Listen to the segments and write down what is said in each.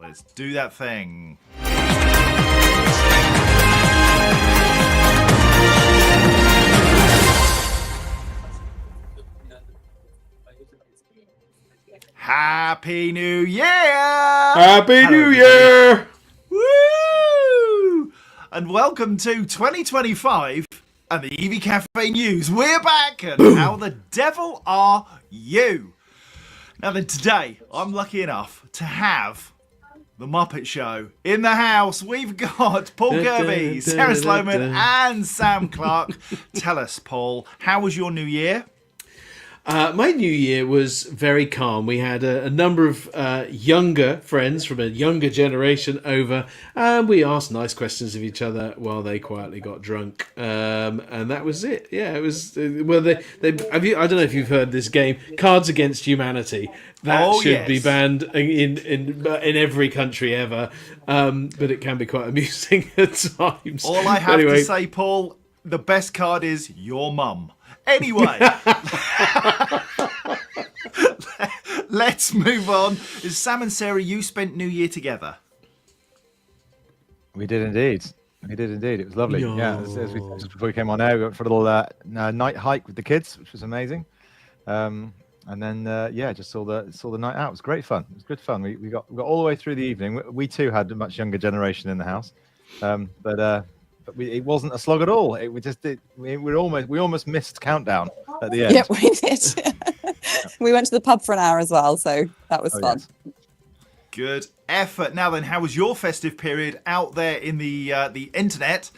Let's do that thing. Happy New Year! Happy New Year! Woo! And welcome to 2025 and the EV Café News. We're back, and how the devil are you? Now then, today I'm lucky enough to have the Muppet Show in the house. We've got Paul Kirby, Sarah Sloman, and Sam Clark. Tell us, Paul, how was your New Year? My New Year was very calm. We had a number of younger friends from a younger generation over, and we asked nice questions of each other while they quietly got drunk, and that was it. Yeah, it was. Well, I don't know if you've heard this game, Cards Against Humanity. That should be banned in every country ever, but it can be quite amusing at times. All I have to say, Paul, the best card is your mum. Anyway, let's move on. Sam and Sarah, you spent New Year together. We did indeed. It was lovely. No. Yeah, just before we came on air, we went for a little night hike with the kids, which was amazing. And then just saw the night out. It was great fun. It was good fun. We got all the way through the evening. We too had a much younger generation in the house, but it wasn't a slog at all. We almost missed countdown at the end. Yeah, we did. We went to the pub for an hour as well, so that was fun. Yes. Good effort. Now then, how was your festive period out there in the internet?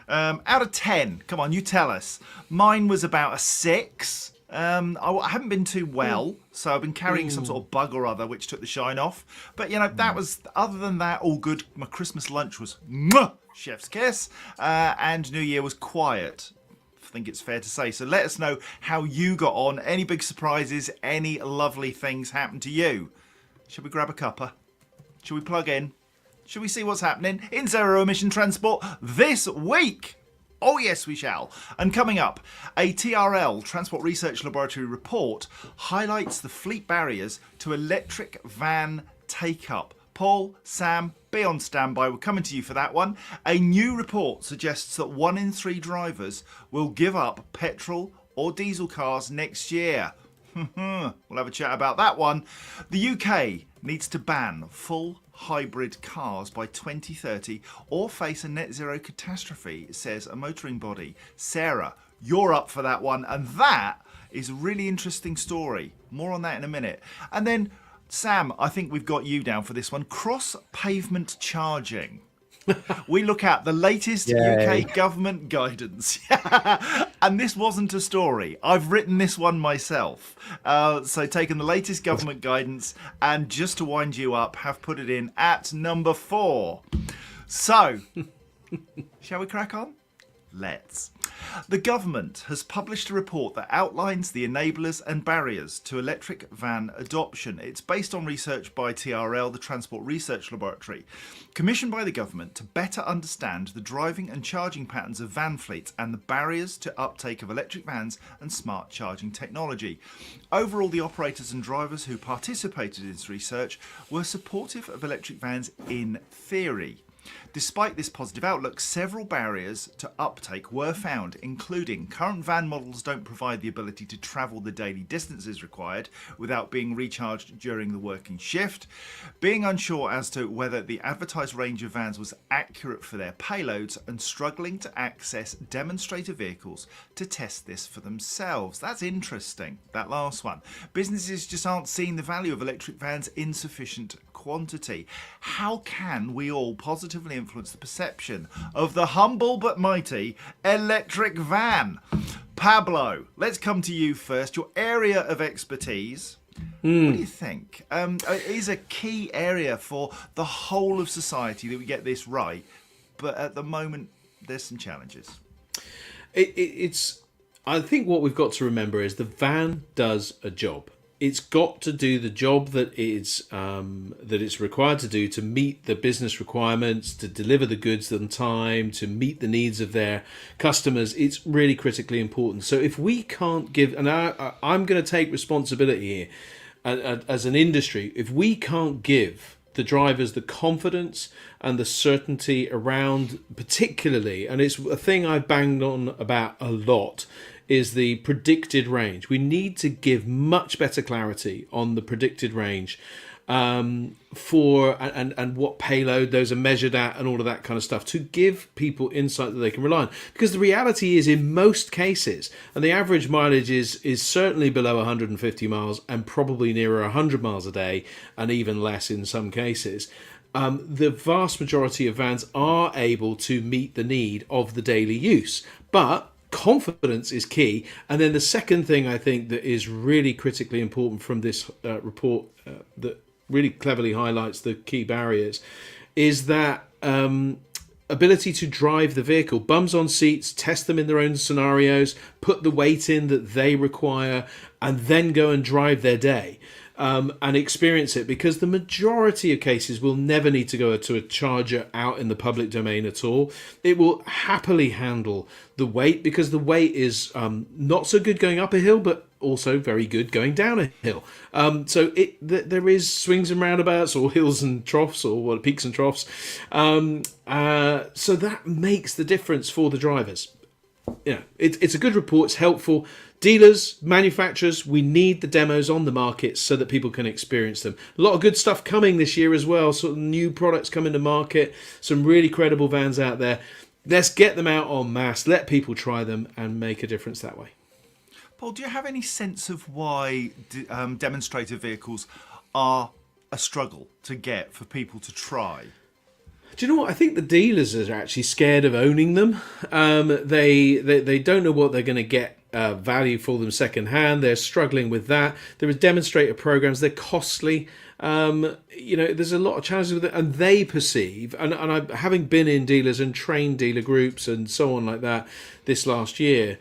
Out of 10, come on, you tell us. Mine was about a 6. I haven't been too well, so I've been carrying some sort of bug or other, which took the shine off. But, that was, other than that, all good. My Christmas lunch was chef's kiss, and New Year was quiet. I think it's fair to say. So let us know how you got on. Any big surprises? Any lovely things happened to you? Should we grab a cuppa? Should we plug in? Should we see what's happening in zero emission transport this week? Oh yes, we shall. And coming up, a TRL, Transport Research Laboratory report, highlights the fleet barriers to electric van take-up. Paul, Sam, be on standby. We're coming to you for that one. A new report suggests that 1 in 3 drivers will give up petrol or diesel cars next year. We'll have a chat about that one. The UK needs to ban full hybrid cars by 2030 or face a net zero catastrophe, says a motoring body. Sarah, you're up for that one, and that is a really interesting story. More on that in a minute. And then Sam, I think we've got you down for this one. Cross-pavement charging. We look at the latest UK government guidance. And this wasn't a story. I've written this one myself. So taken the latest government guidance and just to wind you up, have put it in at number 4. So, shall we crack on? Let's. The government has published a report that outlines the enablers and barriers to electric van adoption. It's based on research by TRL, the Transport Research Laboratory, commissioned by the government to better understand the driving and charging patterns of van fleets and the barriers to uptake of electric vans and smart charging technology. Overall, the operators and drivers who participated in this research were supportive of electric vans in theory. Despite this positive outlook, several barriers to uptake were found, including current van models don't provide the ability to travel the daily distances required without being recharged during the working shift, being unsure as to whether the advertised range of vans was accurate for their payloads, and struggling to access demonstrator vehicles to test this for themselves. That's interesting, that last one. Businesses just aren't seeing the value of electric vans in sufficient quantity. How can we all positively influence the perception of the humble but mighty electric van? Pablo, let's come to you first. Your area of expertise. What do you think? Is a key area for the whole of society that we get this right, but at the moment there's some challenges. I think what we've got to remember is the van does a job. It's got to do the job that it's required to do to meet the business requirements, to deliver the goods on time, to meet the needs of their customers. It's really critically important. So if we can't give, and I'm going to take responsibility here as an industry, if we can't give the drivers the confidence and the certainty around, particularly, and it's a thing I've banged on about a lot, is the predicted range. We need to give much better clarity on the predicted range for and what payload those are measured at and all of that kind of stuff, to give people insight that they can rely on. Because the reality is, in most cases, and the average mileage is certainly below 150 miles and probably nearer 100 miles a day, and even less in some cases, the vast majority of vans are able to meet the need of the daily use. But confidence is key. And then the second thing I think that is really critically important from this report that really cleverly highlights the key barriers is that ability to drive the vehicle, bums on seats, test them in their own scenarios, put the weight in that they require, and then go and drive their day. And experience it, because the majority of cases will never need to go to a charger out in the public domain at all. It will happily handle the weight, because the weight is not so good going up a hill, but also very good going down a hill. So there is swings and roundabouts, or hills and troughs, or peaks and troughs. So that makes the difference for the drivers. It's a good report. It's helpful. Dealers, manufacturers, we need the demos on the market so that people can experience them. A lot of good stuff coming this year as well. Sort of new products coming to market. Some really credible vans out there. Let's get them out en masse. Let people try them and make a difference that way. Paul, do you have any sense of why demonstrator vehicles are a struggle to get for people to try? Do you know what? I think the dealers are actually scared of owning them. They don't know what they're going to get value for them second hand. They're struggling with that. There are demonstrator programs. They're costly. There's a lot of challenges with it, and they perceive, and I, having been in dealers and trained dealer groups and so on like that this last year,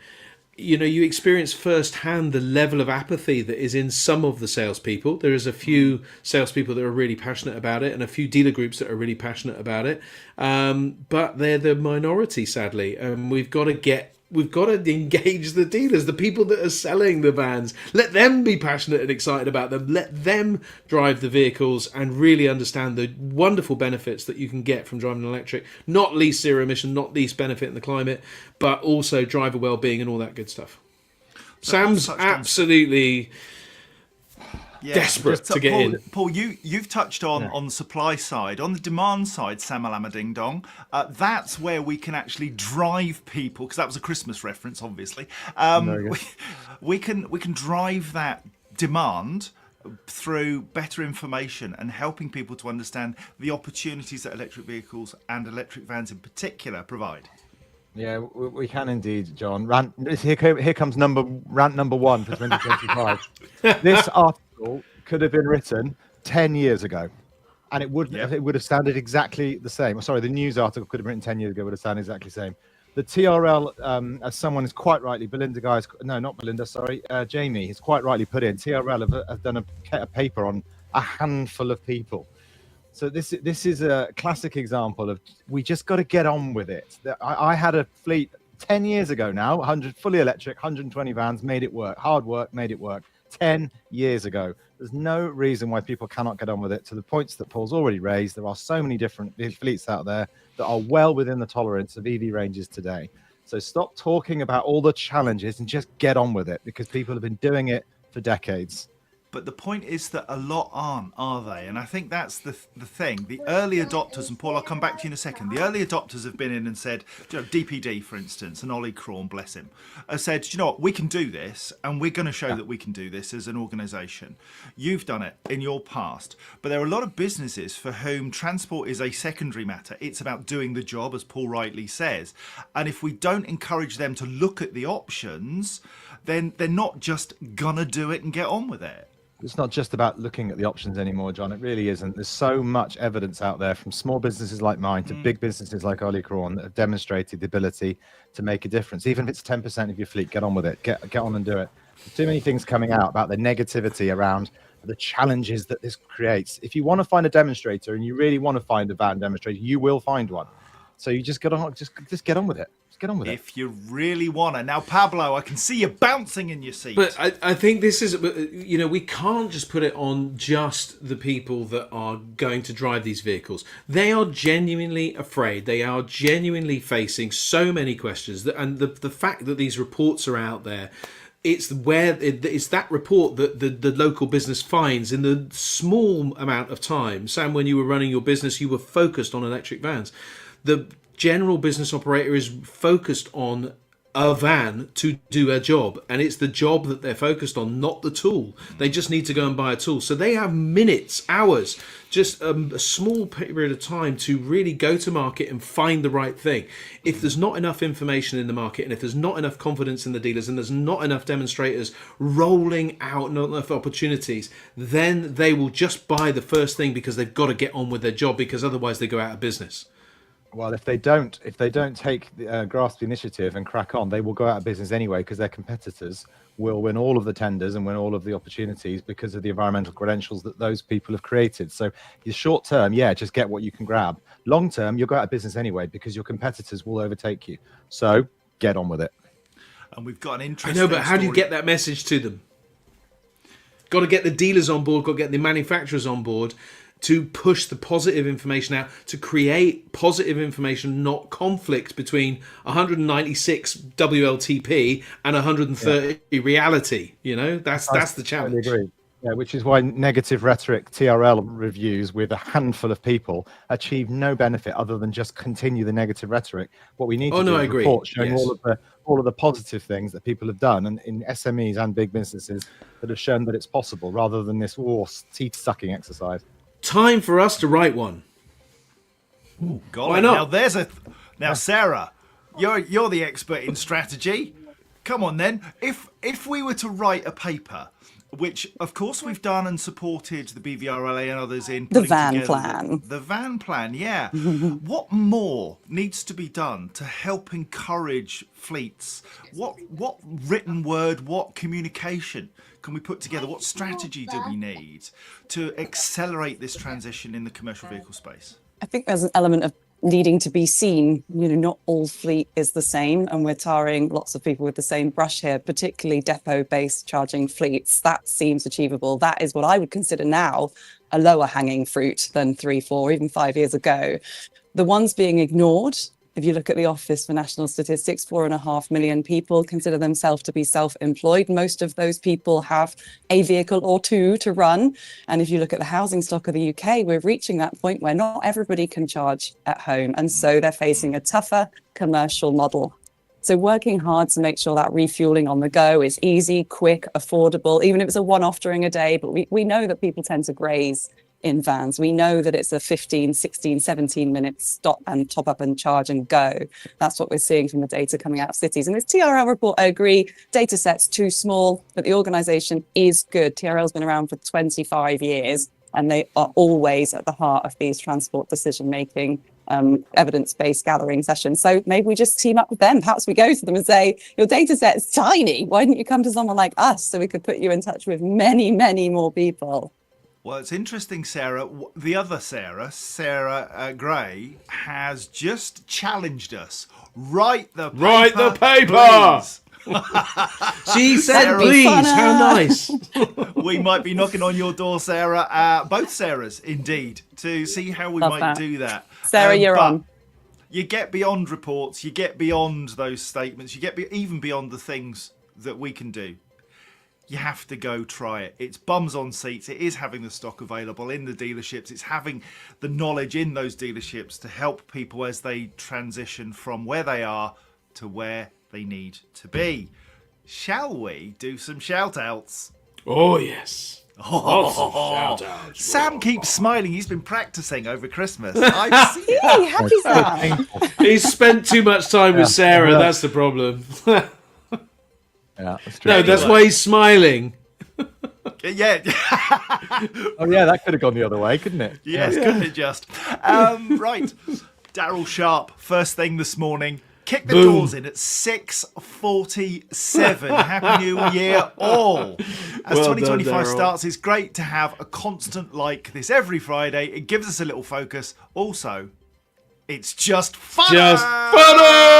you experience firsthand the level of apathy that is in some of the salespeople. There is a few salespeople that are really passionate about it, and a few dealer groups that are really passionate about it. But they're the minority, sadly. We've got to engage the dealers, the people that are selling the vans. Let them be passionate and excited about them. Let them drive the vehicles and really understand the wonderful benefits that you can get from driving an electric. Not least zero emission, not least benefit in the climate, but also driver well-being and all that good stuff. So Sam's absolutely desperate to get in. Paul, you've touched on the supply side. On the demand side, Samalama Ding Dong, that's where we can actually drive people, because that was a Christmas reference, obviously. We can drive that demand through better information and helping people to understand the opportunities that electric vehicles and electric vans in particular provide. Yeah, we can indeed, John. Here comes rant number one for 2025. This article could have been written 10 years ago, and it would have sounded exactly the same. Sorry, the news article could have been written 10 years ago, would have sounded exactly the same. The TRL, as someone is quite rightly, Jamie has quite rightly put in, TRL have done a paper on a handful of people. So this is a classic example of, we just got to get on with it. I had a fleet 10 years ago now, 100 fully electric, 120 vans, made it work. Hard work, made it work. 10 years ago. There's no reason why people cannot get on with it. To the points that Paul's already raised, there are so many different fleets out there that are well within the tolerance of EV ranges today. So stop talking about all the challenges and just get on with it, because people have been doing it for decades. But the point is that a lot aren't, are they? And I think that's the thing. The early adopters, and Paul, I'll come back to you in a second. The early adopters have been in and said, DPD, for instance, and Ollie Crawn, bless him, has said, you know what, we can do this, and we're going to show that we can do this as an organisation. You've done it in your past. But there are a lot of businesses for whom transport is a secondary matter. It's about doing the job, as Paul rightly says. And if we don't encourage them to look at the options, then they're not just going to do it and get on with it. It's not just about looking at the options anymore, John. It really isn't. There's so much evidence out there, from small businesses like mine to big businesses like Ollie Crawn, that have demonstrated the ability to make a difference. Even if it's 10% of your fleet, get on with it. Get on and do it. There's too many things coming out about the negativity around the challenges that this creates. If you want to find a demonstrator, and you really want to find a van demonstrator, you will find one. So you just get on, just get on with it. Just get on with it. If you really want to. Now, Pablo, I can see you bouncing in your seat. But I think this is, we can't just put it on just the people that are going to drive these vehicles. They are genuinely afraid. They are genuinely facing so many questions. And the fact that these reports are out there, it's that report that the local business finds in the small amount of time. Sam, when you were running your business, you were focused on electric vans. The general business operator is focused on a van to do a job, and it's the job that they're focused on, not the tool. They just need to go and buy a tool. So they have minutes, hours, just a small period of time to really go to market and find the right thing. If there's not enough information in the market, and if there's not enough confidence in the dealers, and there's not enough demonstrators rolling out, not enough opportunities, then they will just buy the first thing because they've got to get on with their job, because otherwise they go out of business. Well, if they don't take grasp the initiative and crack on, they will go out of business anyway, because their competitors will win all of the tenders and win all of the opportunities because of the environmental credentials that those people have created. So, your short term, just get what you can grab. Long term, you'll go out of business anyway because your competitors will overtake you. So, get on with it. And we've got an interesting. I know, but how do you get that message to them? Got to get the dealers on board. Got to get the manufacturers on board, to push the positive information out, to create positive information, not conflict between 196 WLTP and 130 reality. That's the challenge. Totally agree. Yeah, which is why negative rhetoric TRL reviews with a handful of people achieve no benefit other than just continue the negative rhetoric. What we need to do is report showing all of the positive things that people have done, and in SMEs and big businesses that have shown that it's possible, rather than this teeth-sucking exercise. Time for us to write one. Ooh, golly. Why not? Now, Sarah, you're the expert in strategy. Come on, then. If we were to write a paper, which of course we've done and supported the BVRLA and others in the van plan. The van plan, yeah. What more needs to be done to help encourage fleets? What written word, what communication can we put together? What strategy do we need to accelerate this transition in the commercial vehicle space? I think there's an element of needing to be seen. Not all fleet is the same, and we're tarring lots of people with the same brush here, particularly depot-based charging fleets. That seems achievable. That is what I would consider now a lower hanging fruit than 3, 4, even 5 years ago. The ones being ignored, if you look at the Office for National Statistics, 4.5 million people consider themselves to be self-employed. Most of those people have a vehicle or two to run. And if you look at the housing stock of the UK, we're reaching that point where not everybody can charge at home. And so they're facing a tougher commercial model. So working hard to make sure that refueling on the go is easy, quick, affordable, even if it's a one-off during a day. But we know that people tend to graze in vans. We know that it's a 15, 16, 17 minutes stop and top up and charge and go. That's what we're seeing from the data coming out of cities. And this TRL report, I agree, data set's too small, but the organisation is good. TRL's been around for 25 years, and they are always at the heart of these transport decision-making, evidence-based gathering sessions. So maybe we just team up with them. Perhaps we go to them and say, your data set is tiny. Why didn't you come to someone like us so we could put you in touch with many, many more people? Well, it's interesting, Sarah. The other Sarah Gray, has just challenged us. Write the paper! She said, please. How nice. We might be knocking on your door, Sarah. Both Sarahs, indeed, to see how we might do that. Sarah, you're on. You get beyond reports. You get beyond those statements. You get even beyond the things that we can do. You have to go try it. It's bums on seats. It is having the stock available in the dealerships. It's having the knowledge in those dealerships to help people as they transition from where they are to where they need to be. Shall we do some shout outs? Oh, yes. Lots of shout outs. Sam keeps smiling. He's been practicing over Christmas. I've seen Yay, happy Sam. He's spent too much time with Sarah. That's the problem. Yeah, that's true. No, that's why he's smiling. Yeah. Oh, yeah, that could have gone the other way, couldn't it? Yes, couldn't it just? Right. Daryl Sharp, first thing this morning. Kick the doors in at 6:47. Happy New Year, all. As 2025 starts, it's great to have a constant like this every Friday. It gives us a little focus. Also, It's just fun. Just funner!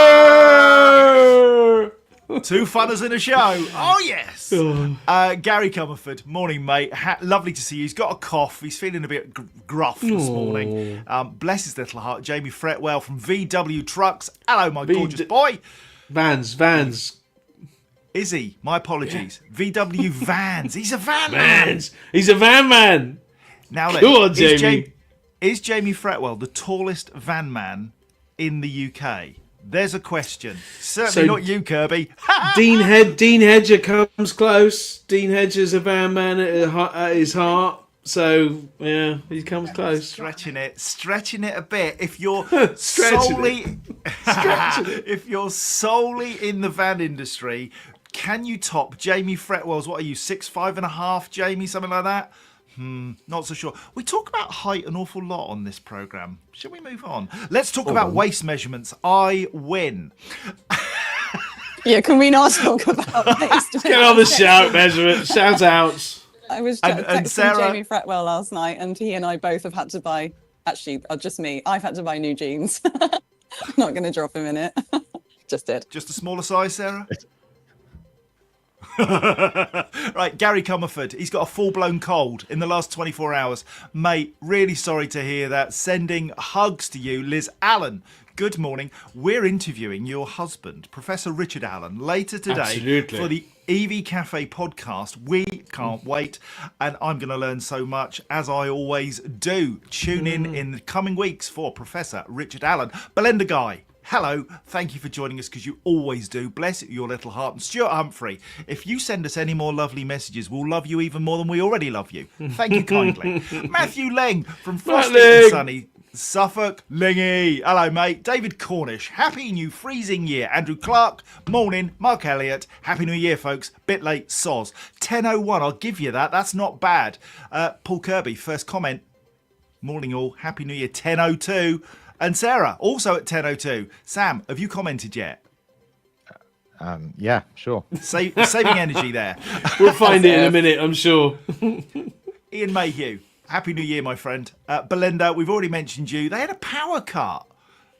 Two funners in a show. Oh, yes. Gary Comerford, morning, mate. Lovely to see you. He's got a cough. He's feeling a bit gruff this morning. Bless his little heart. Jamie Fretwell from VW Trucks. Hello, my gorgeous boy. Vans. Is he? My apologies. VW Vans. He's a van man. He's a van man. Now then, Go on, Jamie. Is Jamie Fretwell the tallest van man in the UK? There's a question. Certainly not you, Kirby. Dean Hedger comes close. Dean Hedger's a van man at his heart. So, yeah, he comes close. Stretching it a bit. If you're Stretching if you're solely in the van industry, can you top Jamie Fretwell's, what are you, 6'5.5", Jamie, something like that? Not so sure. We talk about height an awful lot on this programme. Shall we move on? Let's talk about waist measurements. I win. Yeah, can we not talk about waist? Get on the shout measurement. Shout outs. I was And texting Sarah- Jamie Fretwell last night, and he and I both have had to buy. Actually, just me. I've had to buy new jeans. I'm not going to drop him in it. Just did. Just a smaller size, Sarah? Right, Gary Comerford, he's got a full-blown cold in the last 24 hours. Mate, really sorry to hear that. Sending hugs to you, Liz Allen. Good morning. We're interviewing your husband, Professor Richard Allen, later today Absolutely. for the EV Café podcast. We can't wait, and I'm going to learn so much, as I always do. Tune in the coming weeks for Professor Richard Allen. Belinda Guy, hello, thank you for joining us, because you always do. Bless your little heart. And Stuart Humphrey, if you send us any more lovely messages, we'll love you even more than we already love you. Thank you kindly. Matthew Leng from Frosty and Sunny, Suffolk, Lingy. Hello, mate. David Cornish, happy new freezing year. Andrew Clark, morning. Mark Elliott, happy new year, folks. Bit late, soz. 10:01, I'll give you that. That's not bad. Paul Kirby, first comment. Morning, all. Happy new year. 10:02. And Sarah, also at 10:02. Sam, have you commented yet? Yeah, sure. Saving energy there. We'll find it in a minute, I'm sure. Ian Mayhew, happy new year, my friend. Belinda, we've already mentioned you. They had a power cut,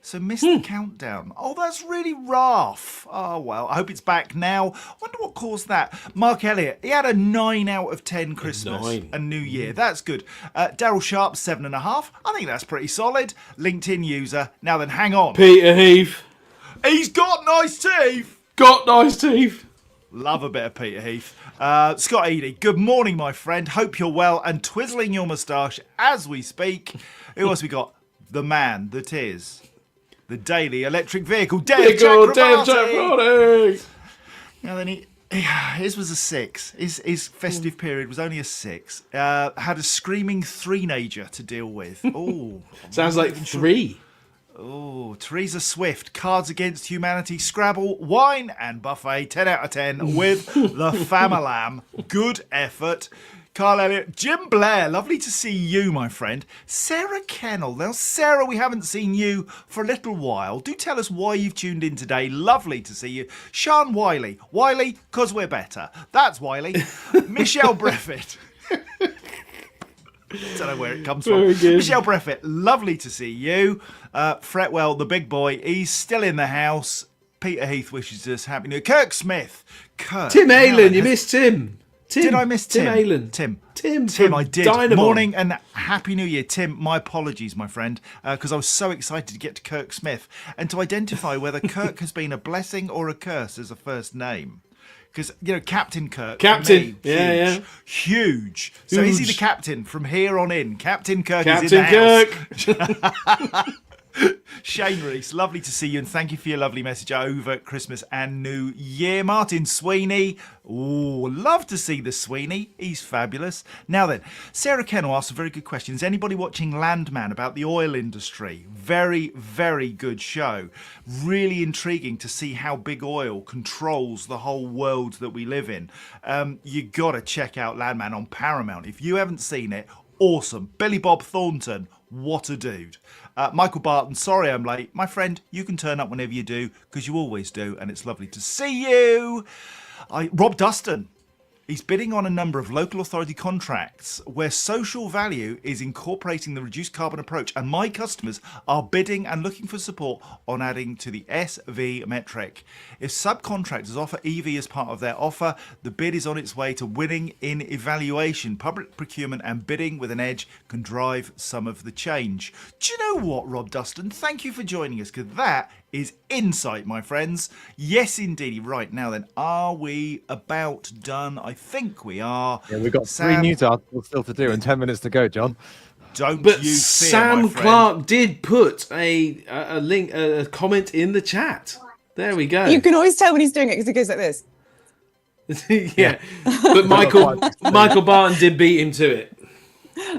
so missed the countdown. Oh, that's really rough. Oh, well, I hope it's back now. Wonder what caused that. Mark Elliott, he had a 9 out of 10 Christmas 9. and New Year. That's good. Daryl Sharp, 7.5. I think that's pretty solid. LinkedIn user. Now then, hang on. Peter Heath. He's got nice teeth. Got nice teeth. Love a bit of Peter Heath. Scott Eady, good morning, my friend. Hope you're well and twizzling your moustache as we speak. Who else we got? The man that is the daily electric vehicle, Dave Chakrabarty. Now then, his was a 6. His festive period was only a 6. Had a screaming 3-nager to deal with. Oh, Sounds like 3. Oh, Teresa Swift, Cards Against Humanity, Scrabble, Wine and Buffet, 10 out of 10 with the Famalam. Good effort. Carl Elliott, Jim Blair, lovely to see you, my friend. Sarah Kennel. Now, Sarah, we haven't seen you for a little while. Do tell us why you've tuned in today. Lovely to see you. Sean Wiley. Wiley, because we're better. That's Wiley. Michelle Breffett. Don't know where it comes from. Michelle Breffett, lovely to see you. Fretwell, the big boy, he's still in the house. Peter Heath wishes us happy new year. Kirk Smith. Tim Aylan, you missed Tim. Did I miss Tim? Tim Aylan. Tim, I did. Dynamo. Morning and happy new year. Tim, my apologies, my friend, because I was so excited to get to Kirk Smith and to identify whether Kirk has been a blessing or a curse as a first name. Because, Captain Kirk. Captain. For me, huge. So is he the captain from here on in? Captain Kirk is in the house. Shane Reese, lovely to see you and thank you for your lovely message over Christmas and New Year. Martin Sweeney, love to see the Sweeney. He's fabulous. Now then, Sarah Kennel asked a very good question. Is anybody watching Landman about the oil industry? Very, very good show. Really intriguing to see how big oil controls the whole world that we live in. You got to check out Landman on Paramount. If you haven't seen it, awesome. Billy Bob Thornton, what a dude. Michael Barton, sorry I'm late. My friend, you can turn up whenever you do, because you always do, and it's lovely to see you. Rob Dustin, He's bidding on a number of local authority contracts where social value is incorporating the reduced carbon approach, and my customers are bidding and looking for support on adding to the SV metric. If subcontractors offer EV as part of their offer, the bid is on its way to winning in evaluation. Public procurement and bidding with an edge can drive some of the change. Do you know what, Rob Dustin? Thank you for joining us, because that is insight, my friends. Yes, indeed. Right, now then, are we about done? I think we are. Yeah, we've got Sam, 3 news articles still to do and 10 minutes to go, John. Don't But you fear, Sam my friend. Clark did put a link, a comment in the chat. There we go. You can always tell when he's doing it because he goes like this. Yeah, but Michael Barton did beat him to it.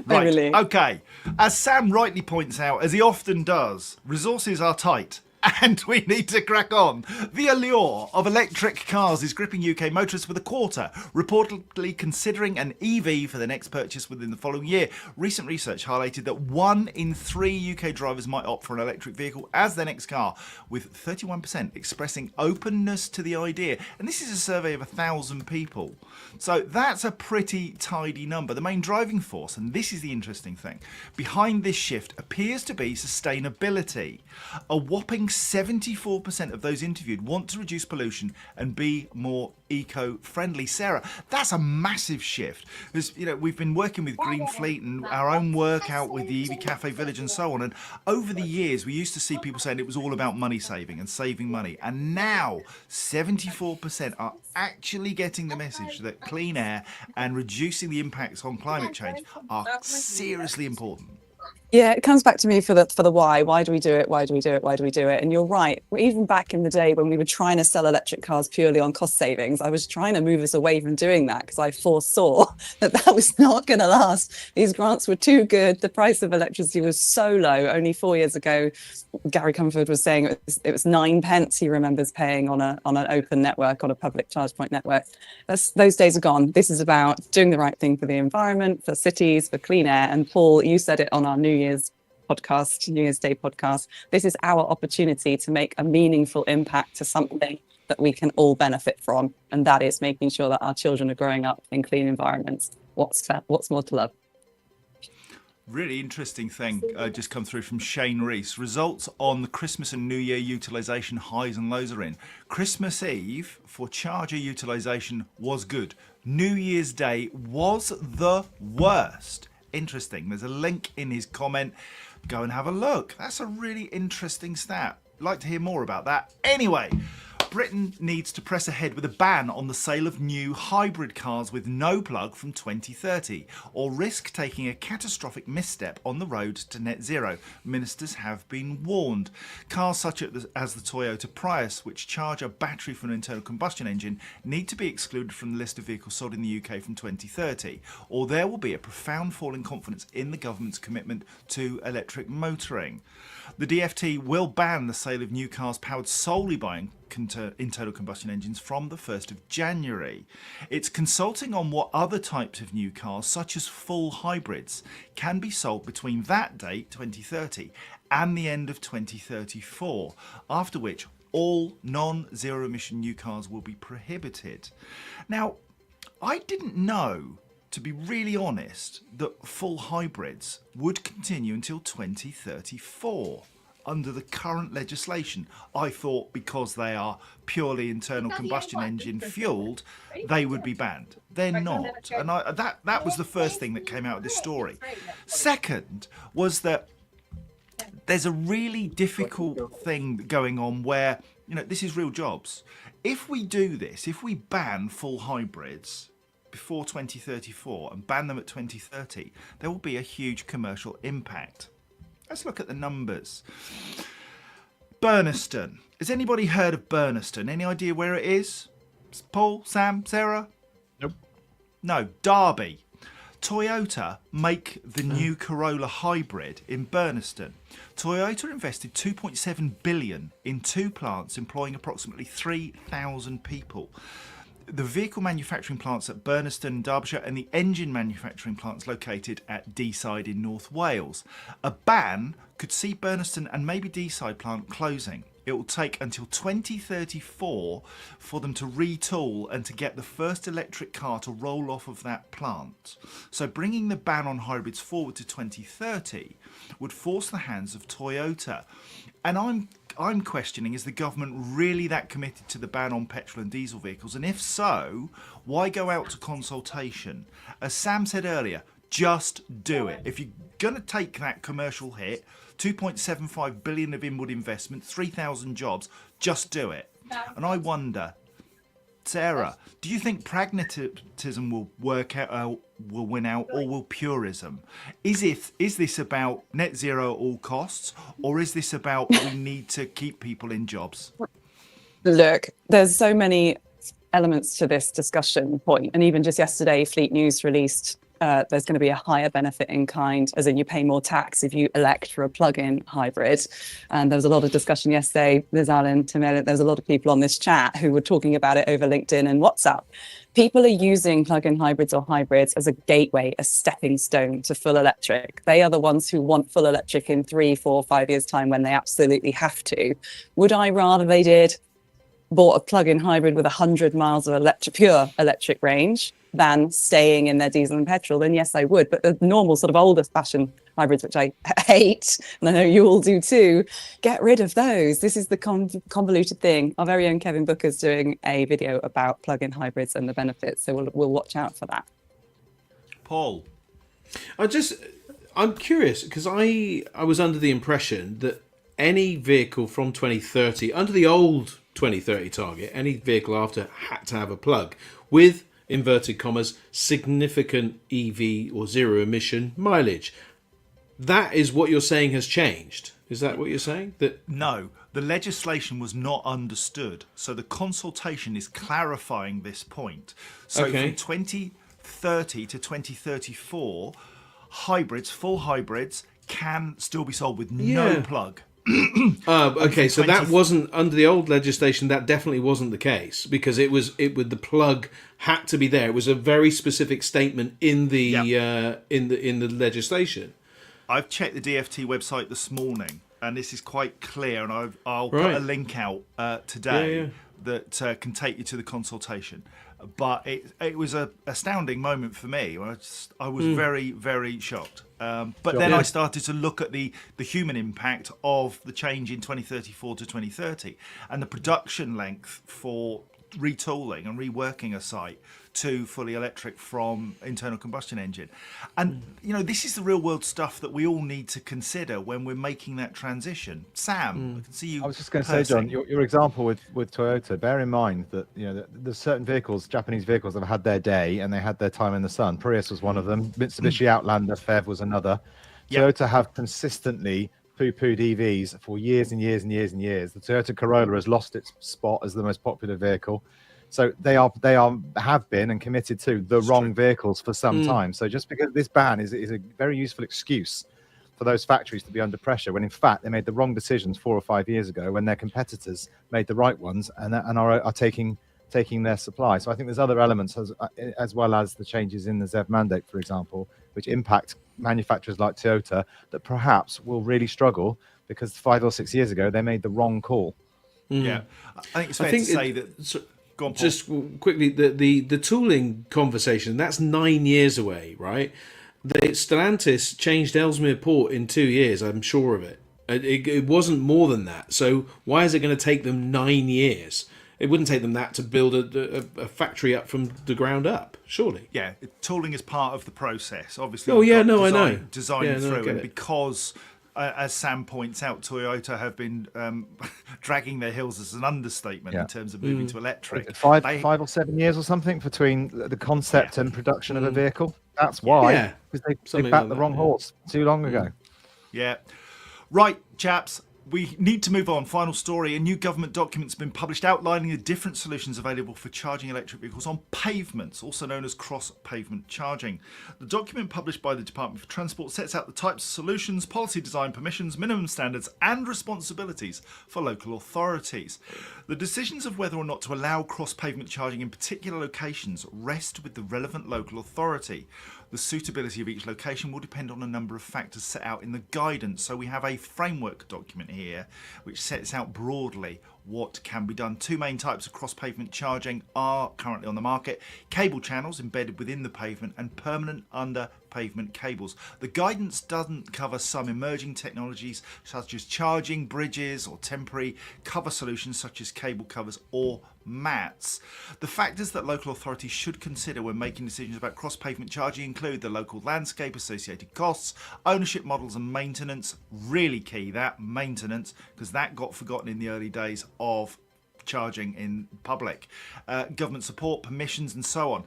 Right, really. okay. As Sam rightly points out, as he often does, resources are tight. And we need to crack on. The allure of electric cars is gripping UK motorists with a quarter, reportedly considering an EV for the next purchase within the following year. Recent research highlighted that 1 in 3 UK drivers might opt for an electric vehicle as their next car, with 31% expressing openness to the idea. And this is a survey of 1,000 people. So that's a pretty tidy number. The main driving force, and this is the interesting thing, behind this shift appears to be sustainability. A whopping 74% of those interviewed want to reduce pollution and be more eco-friendly. Sarah, that's a massive shift. Because, you know, we've been working with Green Fleet and our own work out with the EV Café Village and so on. And over the years, we used to see people saying it was all about money saving and saving money. And now 74% are actually getting the message that clean air and reducing the impacts on climate change are seriously important. Yeah, it comes back to me for the why. Why do we do it? Why do we do it? Why do we do it? And you're right. Even back in the day when we were trying to sell electric cars purely on cost savings, I was trying to move us away from doing that because I foresaw that was not going to last. These grants were too good. The price of electricity was so low. Only 4 years ago, Gary Comfort was saying it was 9 pence he remembers paying on an open network, on a public charge point network. Those days are gone. This is about doing the right thing for the environment, for cities, for clean air. And Paul, you said it on our New Year's Day podcast. This is our opportunity to make a meaningful impact to something that we can all benefit from. And that is making sure that our children are growing up in clean environments. What's more to love? Really interesting thing just come through from Shane Rees. Results on the Christmas and New Year utilisation highs and lows are in. Christmas Eve for charger utilisation was good. New Year's Day was the worst. Interesting. There's a link in his comment. Go and have a look. That's a really interesting stat. I'd like to hear more about that. Anyway, Britain needs to press ahead with a ban on the sale of new hybrid cars with no plug from 2030, or risk taking a catastrophic misstep on the road to net zero. Ministers have been warned. Cars such as the Toyota Prius, which charge a battery from an internal combustion engine, need to be excluded from the list of vehicles sold in the UK from 2030, or there will be a profound fall in confidence in the government's commitment to electric motoring. The DfT will ban the sale of new cars powered solely by internal combustion engines from the 1st of January. It's consulting on what other types of new cars, such as full hybrids, can be sold between that date, 2030, and the end of 2034, after which all non-zero emission new cars will be prohibited. Now, I didn't know, to be really honest, that full hybrids would continue until 2034 under the current legislation. I thought because they are purely internal combustion engine fueled, they would be banned. They're not. And that was the first thing that came out of this story. Second was that there's a really difficult thing going on where, you know, this is real jobs. If we do this, if we ban full hybrids before 2034 and ban them at 2030, there will be a huge commercial impact. Let's look at the numbers. Burniston. Has anybody heard of Burniston? Any idea where it is? Paul, Sam, Sarah? Nope. No, Derby. Toyota make the new Corolla hybrid in Burniston. Toyota invested 2.7 billion in 2 plants employing approximately 3,000 people. The vehicle manufacturing plants at Burniston in Derbyshire and the engine manufacturing plants located at Deeside in North Wales. A ban could see Burniston and maybe Deeside plant closing. it will take until 2034 for them to retool and to get the first electric car to roll off of that plant. So bringing the ban on hybrids forward to 2030 would force the hands of Toyota. And I'm questioning, is the government really that committed to the ban on petrol and diesel vehicles? And if so, why go out to consultation? As Sam said earlier, just do it. If you're going to take that commercial hit, 2.75 billion of inward investment, 3,000 jobs, just do it. And I wonder, Sarah, do you think pragmatism will work out, will win out, or will purism? Is this about net zero at all costs, or is this about we need to keep people in jobs? Look, there's so many elements to this discussion point, and even just yesterday, Fleet News released there's going to be a higher benefit in kind, as in you pay more tax if you elect for a plug-in hybrid. And there was a lot of discussion yesterday. There's Alan, Tim Elliott, there's a lot of people on this chat who were talking about it over LinkedIn and WhatsApp. People are using plug-in hybrids or hybrids as a gateway, a stepping stone to full electric. They are the ones who want full electric in 3, 4, 5 years' time when they absolutely have to. Would I rather they bought a plug-in hybrid with 100 miles of pure electric range than staying in their diesel and petrol? Then yes, I would. But the normal sort of older fashioned hybrids, which I hate, and I know you all do too, get rid of those. This is the convoluted thing. Our very own Kevin Booker's doing a video about plug-in hybrids and the benefits, so we'll watch out for that. Paul? I'm curious, because I was under the impression that any vehicle from 2030, under the old 2030 target, any vehicle after had to have a plug with, inverted commas, significant EV or zero emission mileage. That is what you're saying has changed. Is that what you're saying? No, the legislation was not understood. So the consultation is clarifying this point. So from 2030 to 2034, full hybrids can still be sold with no plug. Okay, so that wasn't under the old legislation. That definitely wasn't the case, because the plug had to be there. It was a very specific statement in the in the legislation. I've checked the DFT website this morning, and this is quite clear. And I'll put a link out today that can take you to the consultation. But it was an astounding moment for me. I was very, very shocked. But then I started to look at the human impact of the change in 2034 to 2030 and the production length for retooling and reworking a site to fully electric from internal combustion engine. And, this is the real world stuff that we all need to consider when we're making that transition. Sam, I can see you. I was just going to say, John, your example with Toyota, bear in mind that, there's certain vehicles, Japanese vehicles, that have had their day and they had their time in the sun. Prius was one of them. Mitsubishi Outlander, PHEV was another. Toyota have consistently poo-pooed EVs for years and years and years and years. The Toyota Corolla has lost its spot as the most popular vehicle. So they have been and committed to the wrong vehicles for some time. So just because this ban is a very useful excuse for those factories to be under pressure, when in fact they made the wrong decisions 4 or 5 years ago, when their competitors made the right ones and are taking their supply. So I think there's other elements as well as the changes in the ZEV mandate, for example, which impact manufacturers like Toyota that perhaps will really struggle because 5 or 6 years ago they made the wrong call. Yeah, I think it's fair to say that. Go on, Paul. Just quickly, the tooling conversation, that's 9 years away, right? Stellantis changed Ellesmere Port in 2 years, I'm sure of it. It wasn't more than that. So why is it going to take them 9 years? It wouldn't take them that to build a factory up from the ground up, surely. Yeah, tooling is part of the process, obviously. I know. Design through, and because, as Sam points out, Toyota have been dragging their heels as an understatement in terms of moving to electric. 5 or 7 years or something between the concept and production of a vehicle. That's why, because they backed the wrong horse too long ago. Yeah. Right, chaps. We need to move on. Final story. A new government document's been published outlining the different solutions available for charging electric vehicles on pavements, also known as cross-pavement charging. The document published by the Department for Transport sets out the types of solutions, policy design permissions, minimum standards and responsibilities for local authorities. The decisions of whether or not to allow cross-pavement charging in particular locations rest with the relevant local authority. The suitability of each location will depend on a number of factors set out in the guidance. So we have a framework document here which sets out broadly what can be done. Two main types of cross-pavement charging are currently on the market: cable channels embedded within the pavement and permanent under pavement cables. The guidance doesn't cover some emerging technologies such as charging bridges or temporary cover solutions such as cable covers or mats. The factors that local authorities should consider when making decisions about cross-pavement charging include the local landscape, associated costs, ownership models and maintenance. Really key, that maintenance, because that got forgotten in the early days of charging in public. Government support, permissions and so on.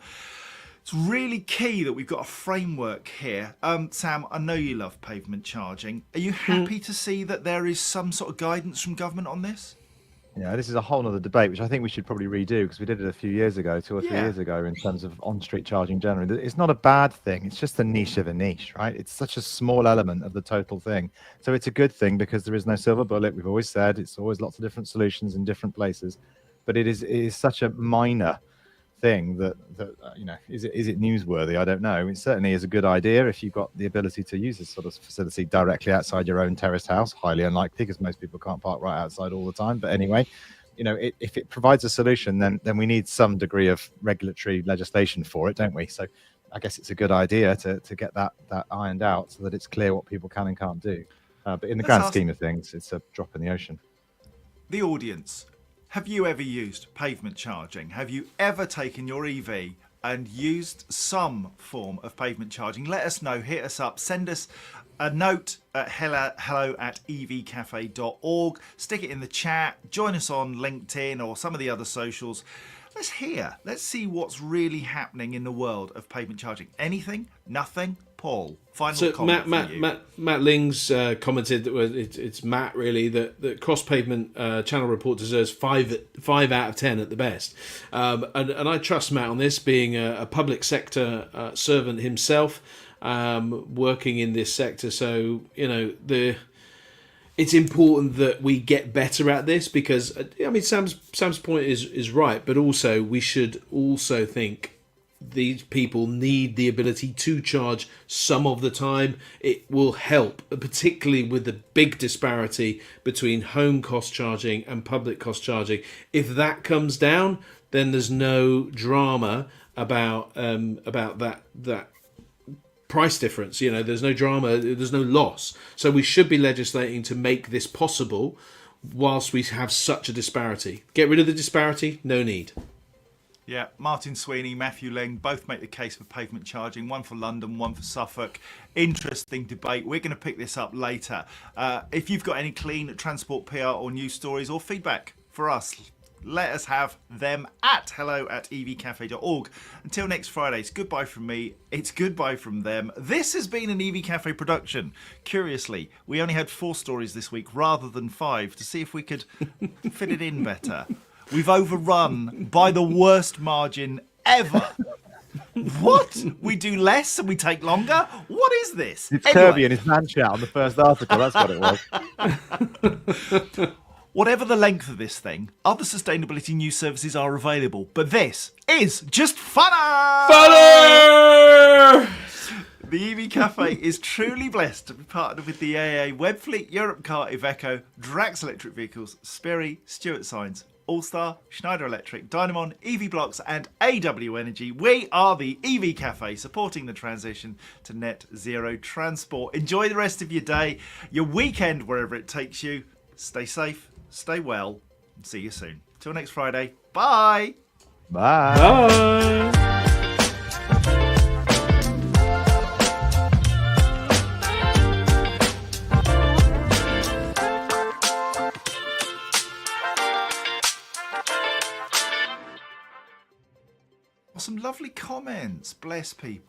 It's really key that we've got a framework here. Sam, I know you love pavement charging. Are you happy to see that there is some sort of guidance from government on this? Yeah, this is a whole other debate, which I think we should probably redo, because we did it a few years ago, 2 or 3 years ago, in terms of on-street charging generally. It's not a bad thing. It's just a niche of a niche, right? It's such a small element of the total thing. So it's a good thing because there is no silver bullet. We've always said it's always lots of different solutions in different places, but it is such a minor thing that is it newsworthy? I don't know. It certainly is a good idea if you've got the ability to use this sort of facility directly outside your own terraced house. Highly unlikely, because most people can't park right outside all the time. But anyway, if it provides a solution, then we need some degree of regulatory legislation for it, don't we? So I guess it's a good idea to get that ironed out so that it's clear what people can and can't do. But in the grand scheme of things, it's a drop in the ocean. The audience, have you ever used pavement charging? Have you ever taken your EV and used some form of pavement charging? Let us know. Hit us up. Send us a note at hello@evcafe.org. Stick it in the chat. Join us on LinkedIn or some of the other socials. Let's hear. Let's see what's really happening in the world of pavement charging. Anything? Nothing? Paul, final comment for you. Matt Lings commented that it's Matt really that cross pavement channel report deserves 5 out of 10 at the best, and I trust Matt on this, being a public sector servant himself, working in this sector. So it's important that we get better at this, because Sam's point is right, but also we should also think these people need the ability to charge some of the time. It will help, particularly with the big disparity between home cost charging and public cost charging. If that comes down, then there's no drama about that price difference. There's no drama, there's no loss. So we should be legislating to make this possible whilst we have such a disparity. Get rid of the disparity, no need. Yeah, Martin Sweeney, Matthew Ling both make the case for pavement charging, one for London, one for Suffolk. Interesting debate. We're going to pick this up later. If you've got any clean transport PR or news stories or feedback for us, let us have them at hello@evcafe.org. Until next Friday, it's goodbye from me. It's goodbye from them. This has been an EV Cafe production. Curiously, we only had 4 stories this week rather than 5 to see if we could fit it in better. We've overrun by the worst margin ever. What? We do less and we take longer? What is this? It's Kirby and his man chat on the first article. That's what it was. Whatever the length of this thing, other sustainability news services are available. But this is just funner! Funner! The EV Cafe is truly blessed to be partnered with the AA, Webfleet, Europcar, Iveco, Drax Electric Vehicles, Sperry, Stewart Signs, Allstar, Schneider Electric, Dynamon, EV Blocks and AW Energy. We are the EV Cafe, supporting the transition to net zero transport. Enjoy the rest of your day, your weekend, wherever it takes you. Stay safe, stay well, and see you soon. Till next Friday. Bye. Bye. Bye. Some lovely comments. Bless people.